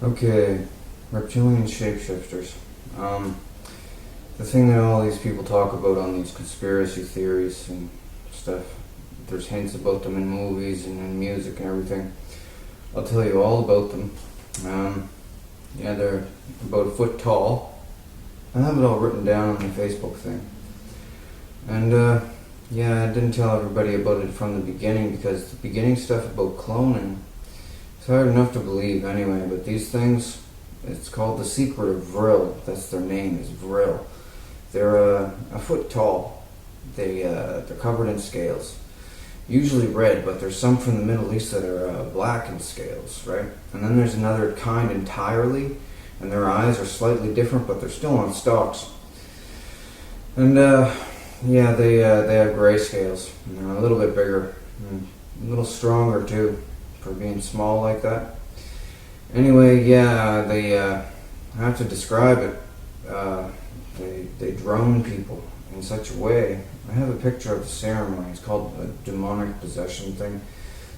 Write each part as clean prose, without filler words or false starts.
Okay, reptilian shapeshifters. The thing that all these people talk about on these conspiracy theories and stuff, there's hints about them in movies and in music and everything. I'll tell you all about them. Yeah, they're about a foot tall. I have it all written down on the Facebook thing. And yeah, I didn't tell everybody about it from the beginning because the beginning stuff about cloning, it's hard enough to believe anyway, but these things, it's called the Secret of Vril. That's their name, is Vril. They're a foot tall. They're covered in scales. Usually red, but there's some from the Middle East that are black in scales, right? And then there's another kind entirely, and their eyes are slightly different, but they're still on stalks. And yeah, they have gray scales. And they're a little bit bigger, and a little stronger too, for being small like that. Anyway, yeah, they I have to describe it. They drone people in such a way. I have a picture of the ceremony. It's called a demonic possession thing.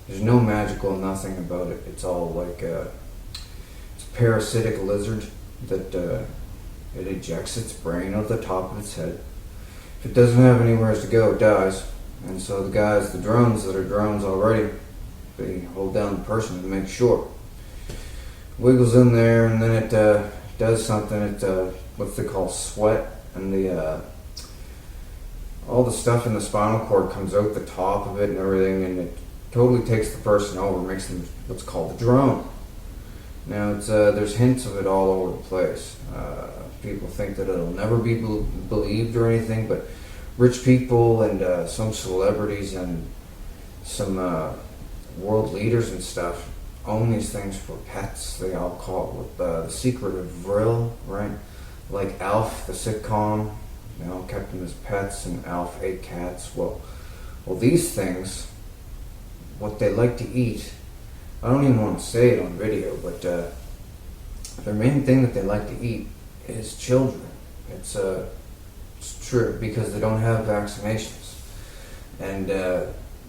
There's no magical nothing about it. It's all like it's a parasitic lizard that it ejects its brain out the top of its head. If it doesn't have anywhere to go, it dies. And so the guys, the drones that are drones already, they hold down the person to make sure. Wiggles in there, and then it does something. It what they call sweat, and the all the stuff in the spinal cord comes out the top of it and everything, and it totally takes the person over, makes them what's called a drone. Now it's there's hints of it all over the place. People think that it'll never be believed or anything, but rich people and some celebrities and some world leaders and stuff own these things for pets. They all call it with the Secret of Vril, right? Like Alf, the sitcom, they all kept them as pets, and Alf ate cats. Well, these things, what they like to eat, I don't even want to say it on video, but their main thing that they like to eat is children. It's true, because they don't have vaccinations. And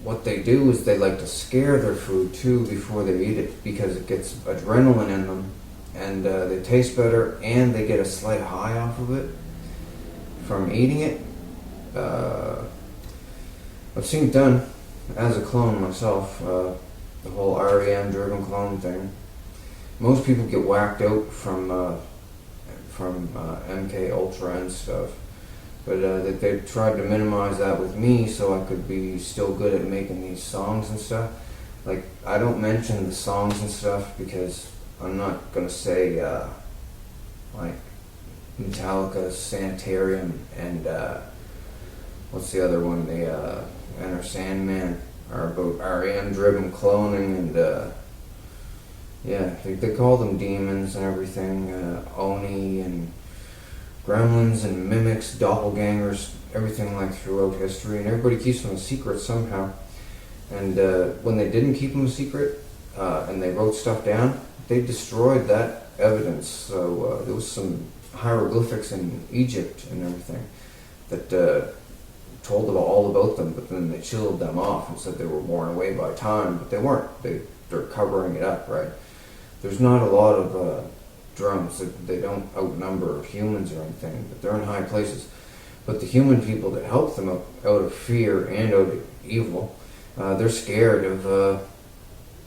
what they do is they like to scare their food too before they eat it, because it gets adrenaline in them, and they taste better, and they get a slight high off of it from eating it. I've seen it done as a clone myself, the whole REM driven clone thing. Most people get whacked out from MK Ultra and stuff, but they tried to minimize that with me so I could be still good at making these songs and stuff. Like, I don't mention the songs and stuff because I'm not gonna say like Metallica, Sanitarium, and what's the other one? The Enter Sandman are about REM driven cloning, and yeah, they call them demons and everything, Oni and gremlins and mimics, doppelgangers, everything like throughout history, and everybody keeps them a secret somehow. And when they didn't keep them a secret, and they wrote stuff down, they destroyed that evidence. So there was some hieroglyphics in Egypt and everything that told all about them, but then they chilled them off and said they were worn away by time, but they weren't. They're covering it up, right? There's not a lot of drones. They don't outnumber humans or anything, but they're in high places. But the human people that help them out of fear and out of evil, they're scared of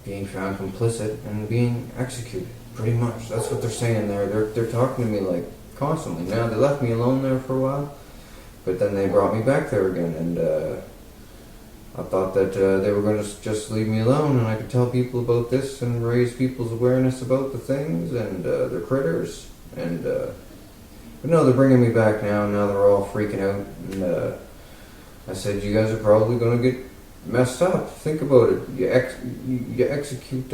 being found complicit and being executed. Pretty much, that's what they're saying there. They're talking to me like constantly. Now they left me alone there for a while, but then they brought me back there again, and I thought that they were going to just leave me alone, and I could tell people about this and raise people's awareness about the things and their critters. And but no, they're bringing me back now. Now they're all freaking out, and I said, "You guys are probably going to get messed up. Think about it. You execute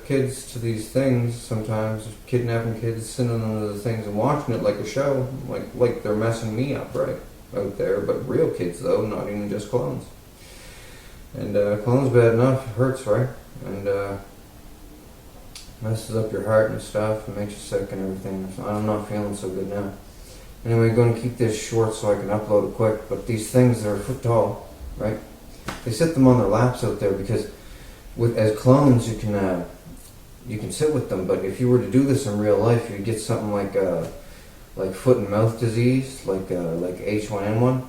kids to these things sometimes, kidnapping kids, sending them to the things, and watching it like a show, like they're messing me up right out there. But real kids though, not even just clones. And clone's bad enough, it hurts, right? And messes up your heart and stuff, and makes you sick and everything. So I'm not feeling so good now. Anyway, going to keep this short so I can upload it quick. But these things, they're a foot tall, right? They sit them on their laps out there because as clones, you can you can sit with them, but if you were to do this in real life, you'd get something like foot and mouth disease, like H1N1,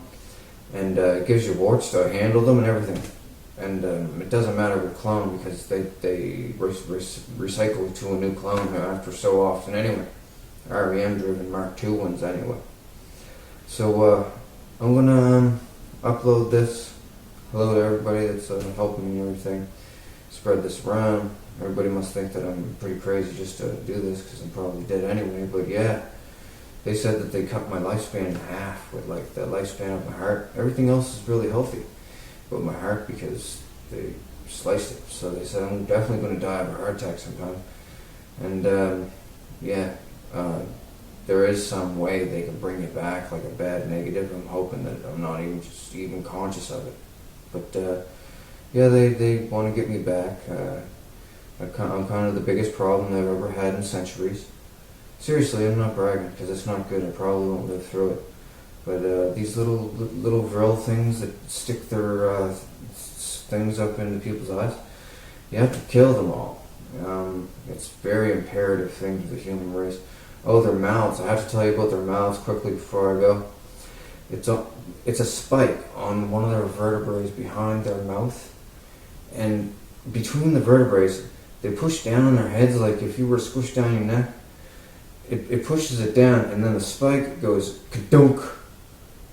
and it gives you warts to handle them and everything. And it doesn't matter with clone because they recycle to a new clone after so often anyway. REM driven Mark II ones anyway. So I'm gonna upload this. Hello to everybody that's helping me and everything. Spread this around. Everybody must think that I'm pretty crazy just to do this because I'm probably dead anyway. But yeah, they said that they cut my lifespan in half with like the lifespan of my heart. Everything else is really healthy, but my heart, because they sliced it. So they said I'm definitely going to die of a heart attack sometime. And yeah, there is some way they can bring it back, like a bad negative. I'm hoping that I'm not even conscious of it. But yeah, they want to get me back. I'm kind of the biggest problem they've ever had in centuries. Seriously, I'm not bragging because it's not good. I probably won't live through it. But these little Vril things that stick their things up into people's eyes, you have to kill them all. It's a very imperative thing to the human race. Oh, their mouths. I have to tell you about their mouths quickly before I go. It's a spike on one of their vertebrae behind their mouth, and between the vertebrae, they push down on their heads like if you were squished down your neck. It pushes it down, and then the spike goes kadunk,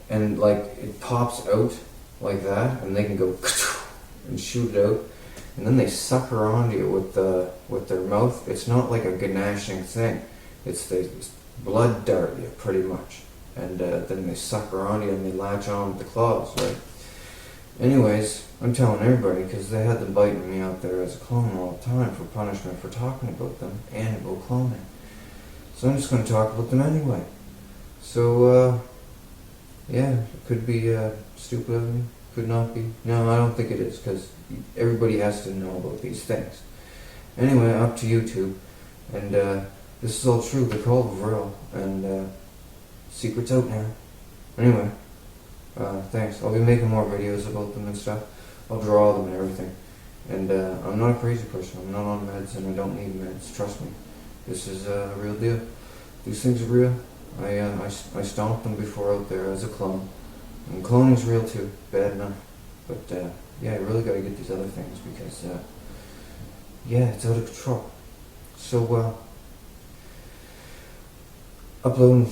and like it pops out like that, and they can go and shoot it out, and then they sucker onto you with their mouth. It's not like a ganashing thing. It's they blood dart you pretty much, and then they sucker onto you and they latch on with the claws, right? Anyways, I'm telling everybody because they had them biting me out there as a clone all the time for punishment for talking about them and about cloning. So I'm just going to talk about them anyway. So, yeah, it could be stupid of me, could not be. No, I don't think it is, because everybody has to know about these things. Anyway, up to YouTube, and this is all true. They're called Vril, and secret's out now. Anyway, thanks. I'll be making more videos about them and stuff. I'll draw them and everything. And I'm not a crazy person. I'm not on meds, and I don't need meds. Trust me. This is a real deal. These things are real. I stomped them before out there as a clone. And cloning's real too. Bad enough. But yeah, I really gotta get these other things because yeah, it's out of control. So uploading